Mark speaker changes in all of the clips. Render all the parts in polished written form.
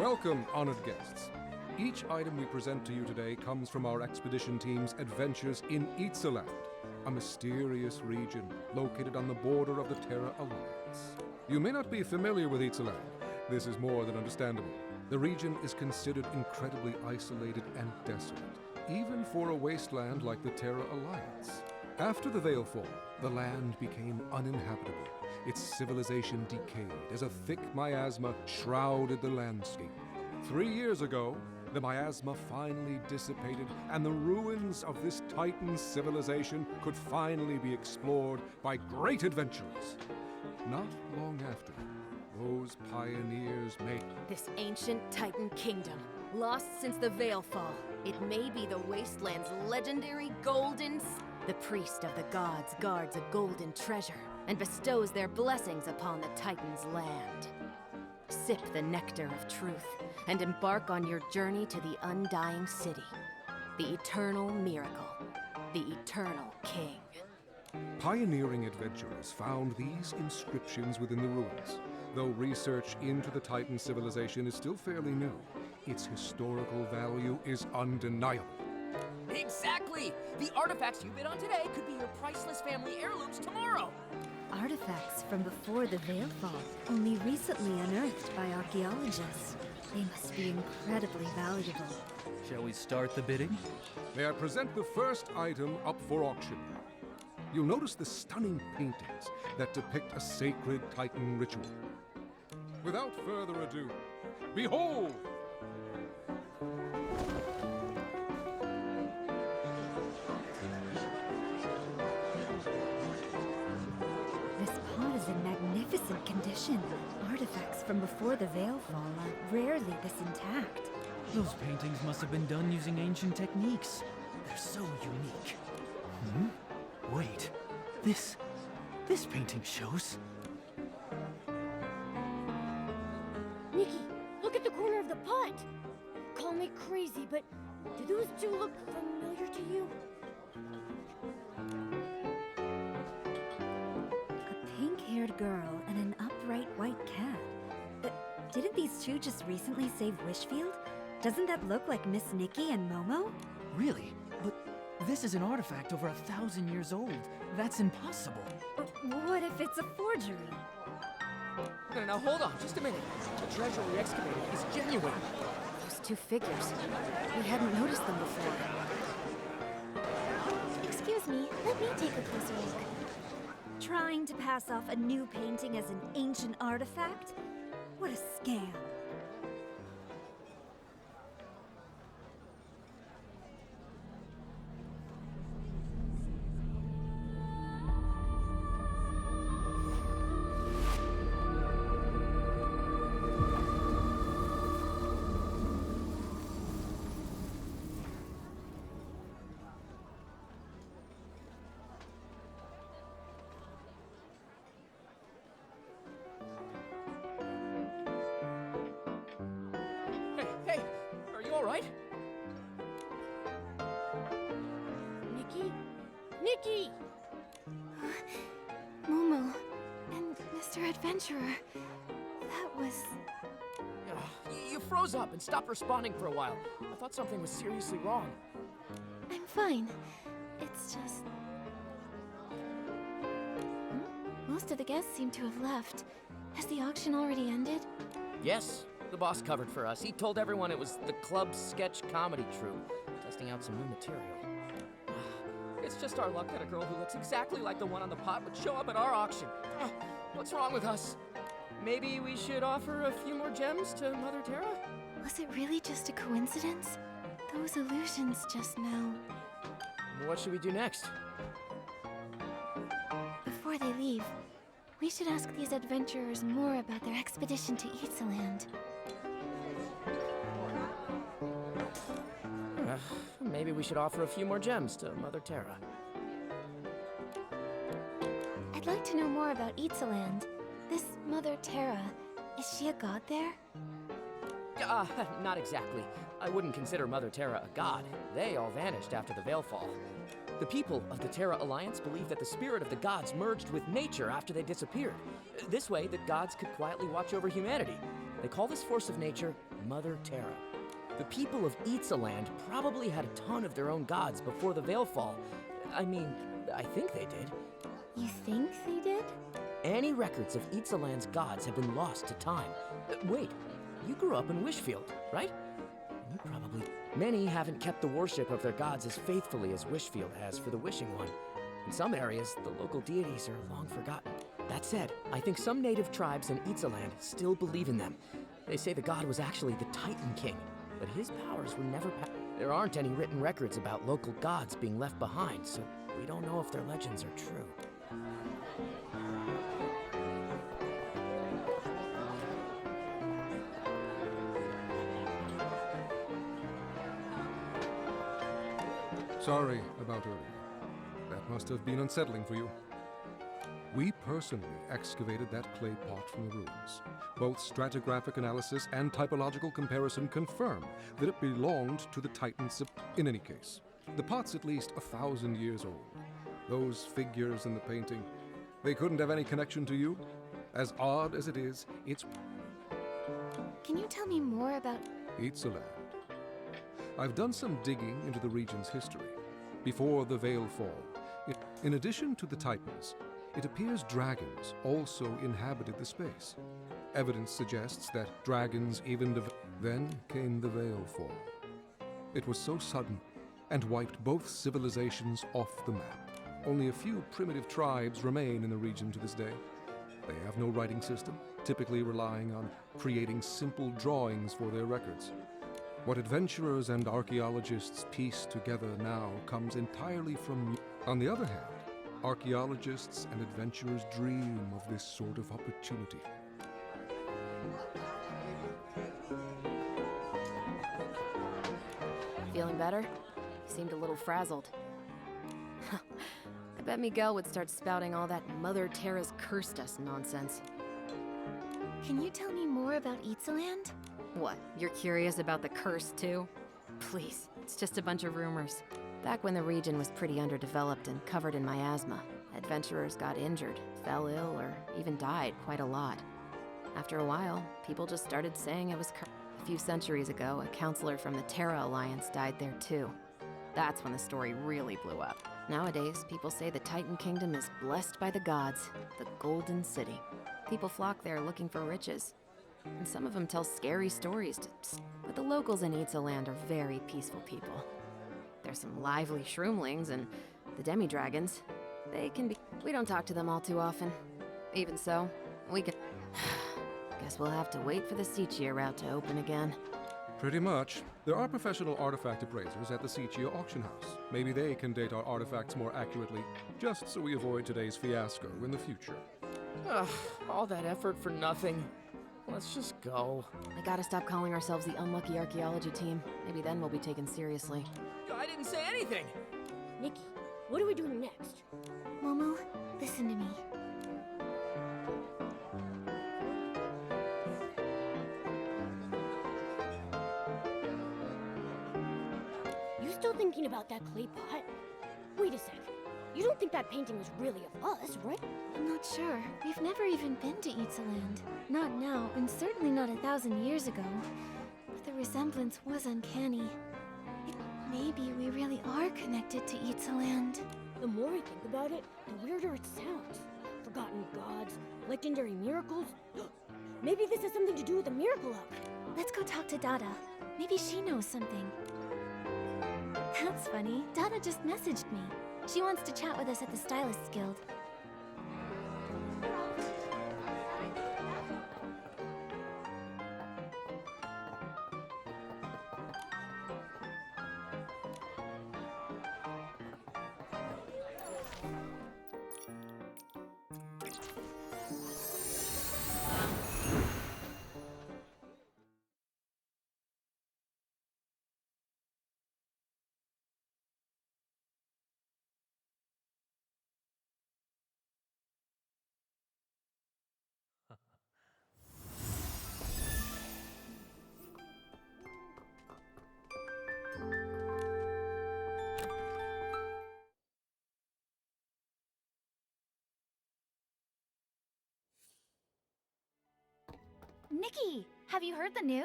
Speaker 1: Welcome, honored guests. Each item we present to you today comes from our expedition team's adventures in Ixaland, a mysterious region located on the border of the Terra Alliance. You may not be familiar with Ixaland. This is more than understandable. The region is considered incredibly isolated and desolate, even for a wasteland like the Terra Alliance. After the Veilfall, the land became uninhabitable. Its civilization decayed as a thick miasma shrouded the landscape. 3 years ago, the miasma finally dissipated, and the ruins of this Titan civilization could finally be explored by great adventurers. Not long after, those pioneers made
Speaker 2: This ancient Titan kingdom, lost since the Veilfall. It may be the Wasteland's legendary golden... The priest of the gods guards a golden treasure and bestows their blessings upon the Titan's land. Sip the nectar of truth and embark on your journey to the undying city. The eternal miracle. The eternal king.
Speaker 1: Pioneering adventurers found these inscriptions within the ruins. Though research into the Titan civilization is still fairly new, its historical value is undeniable.
Speaker 3: Exactly! The artifacts you bid on today could be your priceless family heirlooms tomorrow!
Speaker 4: Artifacts from before the Veilfall, only recently unearthed by archaeologists. They must be incredibly valuable.
Speaker 5: Shall we start the bidding?
Speaker 1: May I present the first item up for auction? You'll notice the stunning paintings that depict a sacred Titan ritual. Without further ado, behold!
Speaker 4: This pot is in magnificent condition. Artifacts from before the Veilfall are rarely this intact.
Speaker 5: Those paintings must have been done using ancient techniques. They're so unique. Wait, this painting shows...
Speaker 6: Nikki, look at the corner of the pot! Call me crazy, but do those two look familiar to you?
Speaker 4: A pink-haired girl and an upright white cat. Didn't these two just recently save Wishfield? Doesn't that look like Miss Nikki and Momo?
Speaker 5: Really? But this is an artifact over 1,000 years old. That's impossible.
Speaker 4: What if it's a forgery?
Speaker 3: Now hold on, just a minute. The treasure we excavated is genuine.
Speaker 2: Those two figures. We hadn't noticed them before.
Speaker 6: Excuse me, let me take a closer look.
Speaker 4: Trying to pass off a new painting as an ancient artifact? What a scam.
Speaker 3: Hey, are you alright?
Speaker 6: Nikki? Nikki!
Speaker 4: Momo and Mr. Adventurer. That was...
Speaker 3: You froze up and stopped responding for a while. I thought something was seriously wrong.
Speaker 4: I'm fine. It's just... Most of the guests seem to have left. Has the auction already ended?
Speaker 3: Yes, the boss covered for us. He told everyone it was the club's sketch comedy troupe, testing out some new material. It's just our luck that a girl who looks exactly like the one on the pot would show up at our auction. What's wrong with us? Maybe we should offer a few more gems to Mother Terra?
Speaker 4: Was it really just a coincidence? Those illusions just now.
Speaker 3: What should we do next?
Speaker 4: Before they leave, we should ask these adventurers more about their expedition to Ixaland.
Speaker 3: Maybe we should offer a few more gems to Mother Terra.
Speaker 4: I'd like to know more about Ixaland. This Mother Terra, is she a god there?
Speaker 3: Not exactly. I wouldn't consider Mother Terra a god. They all vanished after the Veilfall. The people of the Terra Alliance believe that the spirit of the gods merged with nature after they disappeared. This way, the gods could quietly watch over humanity. They call this force of nature Mother Terra. The people of Ixaland probably had a ton of their own gods before the Veilfall. I mean, I think they did.
Speaker 6: You think they did?
Speaker 3: Any records of Ixaland's gods have been lost to time. Wait, you grew up in Wishfield, right? You probably... Many haven't kept the worship of their gods as faithfully as Wishfield has for the Wishing One. In some areas, the local deities are long forgotten. That said, I think some native tribes in Ixaland still believe in them. They say the god was actually the Titan King, but his powers were never There aren't any written records about local gods being left behind, so we don't know if their legends are true.
Speaker 1: Sorry about earlier. That must have been unsettling for you. We personally excavated that clay pot from the ruins. Both stratigraphic analysis and typological comparison confirm that it belonged to the Titans. In any case, the pot's at least 1,000 years old. Those figures in the painting, they couldn't have any connection to you. As odd as it is, it's
Speaker 6: Can you tell me more about...
Speaker 1: Ixaland. I've done some digging into the region's history. Before the Veilfall, in addition to the Titans, it appears dragons also inhabited the space. Evidence suggests that dragons even then came the Veilfall. It was so sudden and wiped both civilizations off the map. Only a few primitive tribes remain in the region to this day. They have no writing system, typically relying on creating simple drawings for their records. What adventurers and archaeologists piece together now comes entirely from... On the other hand, archaeologists and adventurers dream of this sort of opportunity.
Speaker 2: Feeling better? You seemed a little frazzled. I bet Miguel would start spouting all that Mother Terra's cursed us nonsense.
Speaker 6: Can you tell me more about Ixaland?
Speaker 2: What, you're curious about the curse too? Please, it's just a bunch of rumors. Back when the region was pretty underdeveloped and covered in miasma, adventurers got injured, fell ill, or even died quite a lot. After a while, people just started saying it was cursed. A few centuries ago, a counselor from the Terra Alliance died there too. That's when the story really blew up. Nowadays, people say the Titan Kingdom is blessed by the gods, the Golden City. People flock there looking for riches. And some of them tell scary stories, but the locals in Ixaland are very peaceful people. There's some lively shroomlings and the demi-dragons. They can be... We don't talk to them all too often. Even so, we can... Guess we'll have to wait for the Sichia route to open again.
Speaker 1: Pretty much. There are professional artifact appraisers at the Sichia auction house. Maybe they can date our artifacts more accurately, just so we avoid today's fiasco in the future.
Speaker 3: Ugh, all that effort for nothing. Let's just go.
Speaker 2: I gotta stop calling ourselves the unlucky archaeology team. Maybe then we'll be taken seriously.
Speaker 3: I didn't say anything!
Speaker 6: Nikki, what are we doing next?
Speaker 4: Momo, listen to me.
Speaker 6: You still thinking about that clay pot? Wait a sec. You don't think that painting was really of us, right?
Speaker 4: I'm not sure. We've never even been to Ixaland. Not now, and certainly not 1,000 years ago. But the resemblance was uncanny. Maybe we really are connected to Ixaland.
Speaker 6: The more I think about it, the weirder it sounds. Forgotten gods, legendary miracles. Maybe this has something to do with the miracle hub.
Speaker 4: Let's go talk to Dada. Maybe she knows something. That's funny. Dada just messaged me. She wants to chat with us at the Stylists Guild. Nikki, have you heard the news?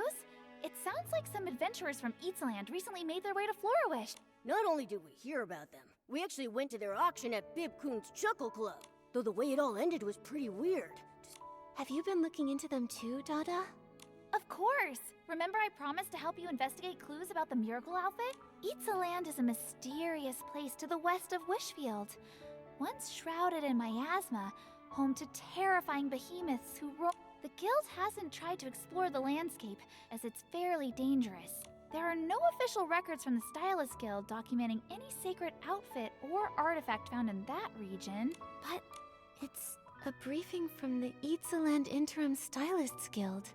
Speaker 7: It sounds like some adventurers from Eatsaland recently made their way to Florawish.
Speaker 6: Not only did we hear about them, we actually went to their auction at Bib Coon's Chuckle Club. Though the way it all ended was pretty weird.
Speaker 4: Have you been looking into them too, Dada?
Speaker 7: Of course! Remember I promised to help you investigate clues about the miracle outfit? Eatsaland is a mysterious place to the west of Wishfield. Once shrouded in miasma, home to terrifying behemoths who roam. The guild hasn't tried to explore the landscape, as it's fairly dangerous. There are no official records from the Stylist Guild documenting any sacred outfit or artifact found in that region, but
Speaker 4: It's a briefing from the Eatsaland Interim Stylists Guild.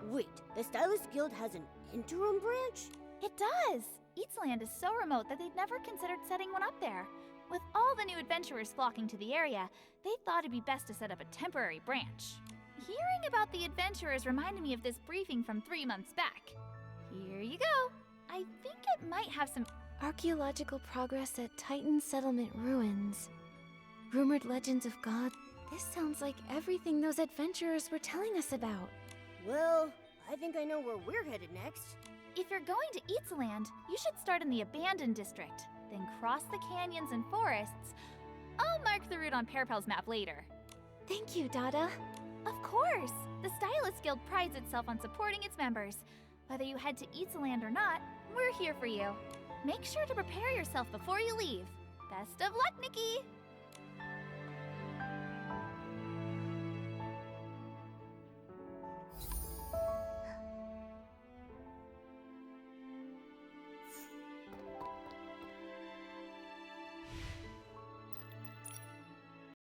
Speaker 6: Wait, the Stylist Guild has an interim branch?
Speaker 7: it does! Eatsaland is so remote that they'd never considered setting one up there. With all the new adventurers flocking to the area, they thought it'd be best to set up a temporary branch. Hearing about the adventurers reminded me of this briefing from 3 months back. Here you go. I think it might have some.
Speaker 4: Archaeological progress at Titan Settlement Ruins. Rumored legends of God. This sounds like everything those adventurers were telling us about.
Speaker 6: Well, I think I know where we're headed next.
Speaker 7: If you're going to Eatsaland, you should start in the Abandoned District, then cross the canyons and forests. I'll mark the route on Pearpel's map later.
Speaker 4: Thank you, Dada.
Speaker 7: Of course! The Stylist Guild prides itself on supporting its members. Whether you head to Eatsaland or not, we're here for you. Make sure to prepare yourself before you leave. Best of luck, Nikki!